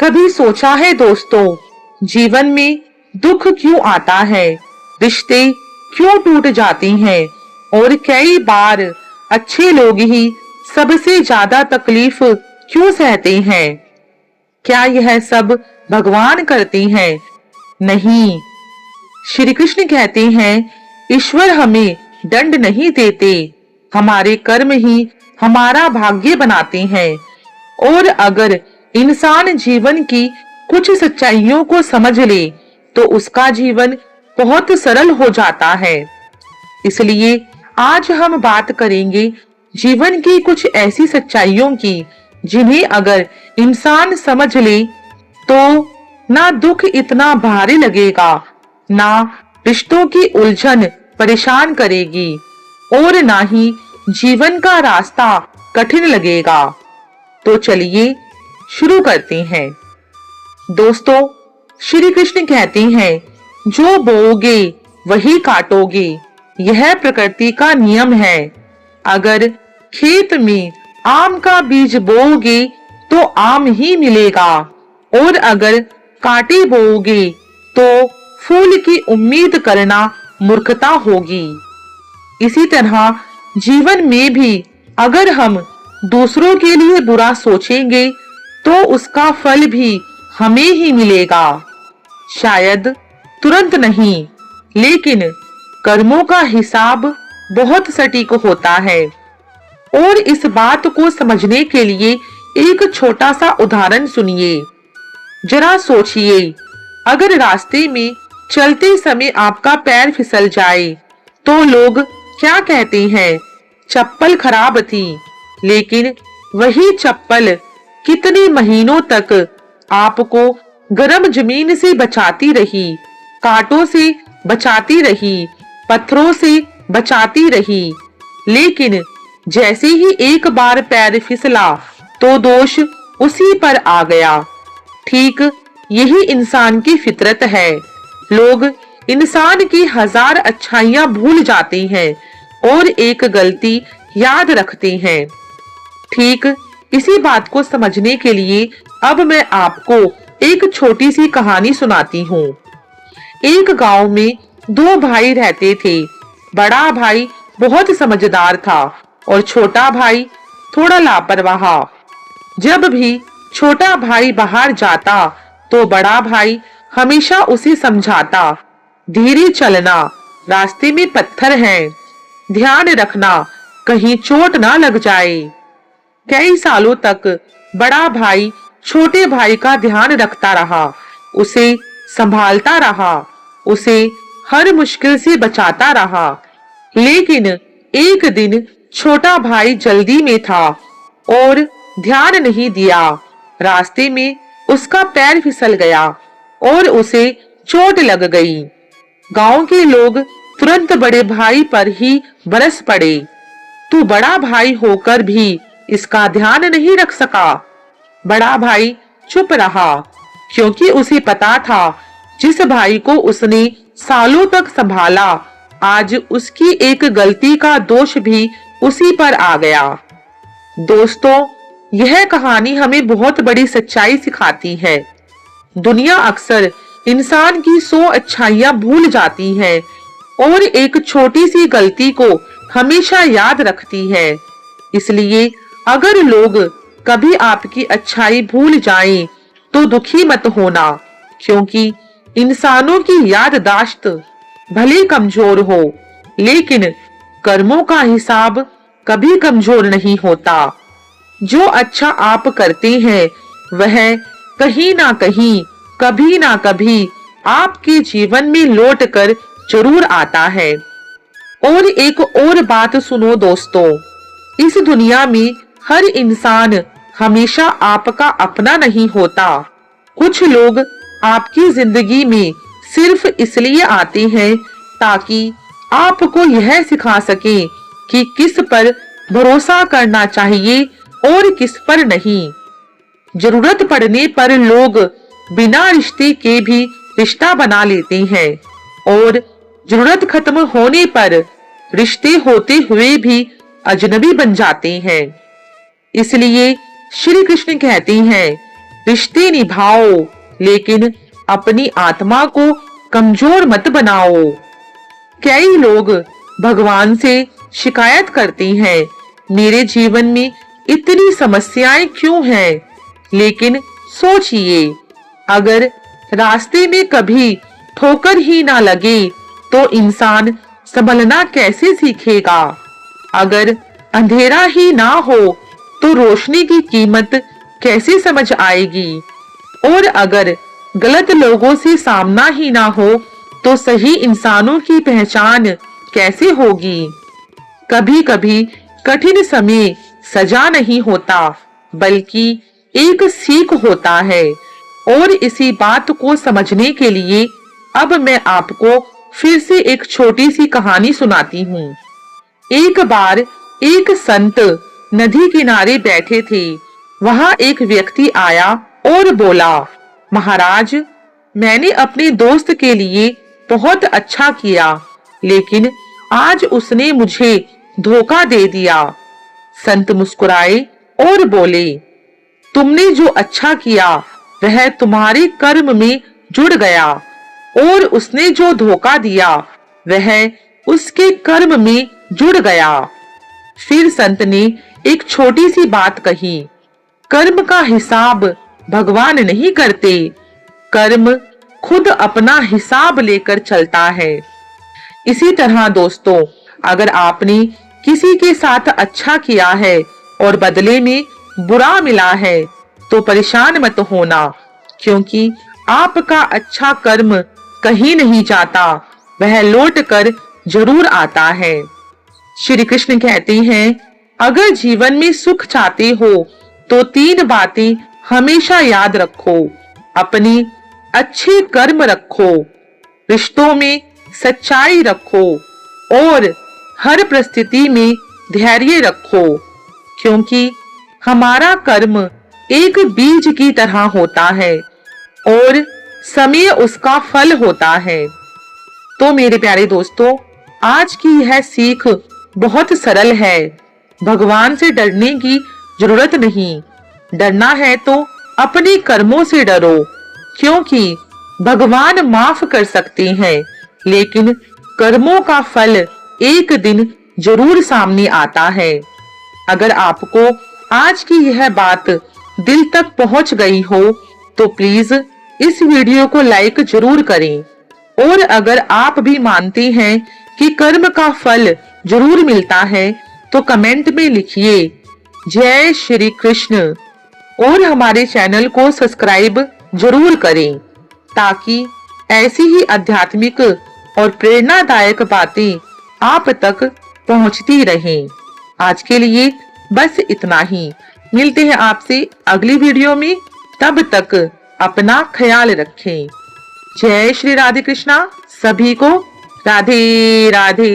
कभी सोचा है दोस्तों, जीवन में दुख क्यों आता है, रिश्ते क्यों टूट जाते हैं और कई बार अच्छे लोग ही सबसे ज्यादा तकलीफ क्यों सहते हैं? क्या यह सब भगवान करते हैं? नहीं। श्री कृष्ण कहते हैं, ईश्वर हमें दंड नहीं देते, हमारे कर्म ही हमारा भाग्य बनाते हैं। और अगर इंसान जीवन की कुछ सच्चाइयों को समझ ले तो उसका जीवन बहुत सरल हो जाता है। इसलिए आज हम बात करेंगे जीवन की कुछ ऐसी सच्चाइयों की जिन्हें अगर इंसान समझ ले तो ना दुख इतना भारी लगेगा, ना रिश्तों की उलझन परेशान करेगी और ना ही जीवन का रास्ता कठिन लगेगा। तो चलिए शुरू करते हैं। दोस्तों, श्री कृष्ण कहते हैं, जो बोओगे वही काटोगे, यह प्रकृति का नियम है। अगर खेत में आम का बीज बोओगे तो आम ही मिलेगा और अगर कांटे बोओगे तो फूल की उम्मीद करना मूर्खता होगी। इसी तरह जीवन में भी अगर हम दूसरों के लिए बुरा सोचेंगे तो उसका फल भी हमें ही मिलेगा। शायद तुरंत नहीं, लेकिन कर्मों का हिसाब बहुत सटीक होता है। और इस बात को समझने के लिए एक छोटा सा उदाहरण सुनिए। जरा सोचिए, अगर रास्ते में चलते समय आपका पैर फिसल जाए तो लोग क्या कहते हैं? चप्पल खराब थी। लेकिन वही चप्पल कितने महीनों तक आपको गर्म जमीन से बचाती रही, कांटों से बचाती रही, पत्थरों से बचाती रही। लेकिन जैसे ही एक बार पैर फिसला तो दोष उसी पर आ गया। ठीक यही इंसान की फितरत है। लोग इंसान की हजार अच्छाइयां भूल जाते हैं और एक गलती याद रखते हैं। ठीक इसी बात को समझने के लिए अब मैं आपको एक छोटी सी कहानी सुनाती हूँ। एक गांव में दो भाई रहते थे। बड़ा भाई बहुत समझदार था और छोटा भाई थोड़ा लापरवाह। जब भी छोटा भाई बाहर जाता तो बड़ा भाई हमेशा उसे समझाता, धीरे चलना, रास्ते में पत्थर हैं, ध्यान रखना कहीं चोट ना लग जाए। कई सालों तक बड़ा भाई छोटे भाई का ध्यान रखता रहा, उसे संभालता रहा, उसे हर मुश्किल से बचाता रहा। लेकिन एक दिन छोटा भाई जल्दी में था और ध्यान नहीं दिया। रास्ते में उसका पैर फिसल गया और उसे चोट लग गई। गांव के लोग तुरंत बड़े भाई पर ही बरस पड़े। तू बड़ा भाई होकर भी इसका ध्यान नहीं रख सका। बड़ा भाई चुप रहा, क्योंकि उसे पता था जिस भाई को उसने सालों तक संभाला, आज उसकी एक गलती का दोष भी उसी पर आ गया। दोस्तों, यह कहानी हमें बहुत बड़ी सच्चाई सिखाती है। दुनिया अक्सर इंसान की 100 अच्छाइयां भूल जाती है और एक छोटी सी गलती को हमेशा याद रखती है। इसलिए अगर लोग कभी आपकी अच्छाई भूल जाएं तो दुखी मत होना, क्योंकि इंसानों की याददाश्त भले कमजोर हो, लेकिन कर्मों का हिसाब कभी कमजोर नहीं होता। जो अच्छा आप करते हैं वह कहीं ना कहीं, कभी ना कभी आपके जीवन में लौट कर जरूर आता है। और एक और बात सुनो दोस्तों, इस दुनिया में हर इंसान हमेशा आपका अपना नहीं होता। कुछ लोग आपकी जिंदगी में सिर्फ इसलिए आते हैं ताकि आपको यह सिखा सके कि किस पर भरोसा करना चाहिए और किस पर नहीं। जरूरत पड़ने पर लोग बिना रिश्ते के भी रिश्ता बना लेते हैं और जरूरत खत्म होने पर रिश्ते होते हुए भी अजनबी बन जाते हैं। इसलिए श्री कृष्ण कहते हैं, रिश्ते निभाओ, लेकिन अपनी आत्मा को कमजोर मत बनाओ। कई लोग भगवान से शिकायत करते हैं, मेरे जीवन में इतनी समस्याएं क्यों हैं? लेकिन सोचिए, अगर रास्ते में कभी ठोकर ही ना लगे तो इंसान संभलना कैसे सीखेगा? अगर अंधेरा ही ना हो तो रोशनी की कीमत कैसे समझ आएगी? और अगर गलत लोगों से सामना ही ना हो तो सही इंसानों की पहचान कैसे होगी? कभी-कभी कठिन समय सजा नहीं होता, बल्कि एक सीख होता है। और इसी बात को समझने के लिए अब मैं आपको फिर से एक छोटी सी कहानी सुनाती हूँ। एक बार एक संत नदी किनारे बैठे थे। वहां एक व्यक्ति आया और बोला, महाराज, मैंने अपने दोस्त के लिए बहुत अच्छा किया, लेकिन आज उसने मुझे धोखा दे दिया। संत मुस्कुराए और बोले, तुमने जो अच्छा किया वह तुम्हारे कर्म में जुड़ गया, और उसने जो धोखा दिया वह उसके कर्म में जुड़ गया। फिर संत ने एक छोटी सी बात कही, कर्म का हिसाब भगवान नहीं करते, कर्म खुद अपना हिसाब लेकर चलता है। इसी तरह दोस्तों, अगर आपने किसी के साथ अच्छा किया है और बदले में बुरा मिला है तो परेशान मत होना, क्योंकि आपका अच्छा कर्म कहीं नहीं जाता, वह लौट कर जरूर आता है। श्री कृष्ण कहते हैं, अगर जीवन में सुख चाहते हो तो 3 बातें हमेशा याद रखो। अपनी अच्छे कर्म रखो, रिश्तों में सच्चाई रखो और हर परिस्थिति में धैर्य रखो, क्योंकि हमारा कर्म एक बीज की तरह होता है और समय उसका फल होता है। तो मेरे प्यारे दोस्तों, आज की यह सीख बहुत सरल है। भगवान से डरने की जरूरत नहीं, डरना है तो अपने कर्मों से डरो, क्योंकि भगवान माफ कर सकते हैं, लेकिन कर्मों का फल एक दिन जरूर सामने आता है। अगर आपको आज की यह बात दिल तक पहुंच गई हो तो प्लीज इस वीडियो को लाइक जरूर करें। और अगर आप भी मानते हैं कि कर्म का फल जरूर मिलता है तो कमेंट में लिखिए जय श्री कृष्ण, और हमारे चैनल को सब्सक्राइब जरूर करें, ताकि ऐसी ही आध्यात्मिक और प्रेरणादायक बातें आप तक पहुंचती रहें। आज के लिए बस इतना ही। मिलते हैं आपसे अगली वीडियो में, तब तक अपना ख्याल रखें। जय श्री राधे कृष्णा। सभी को राधे राधे।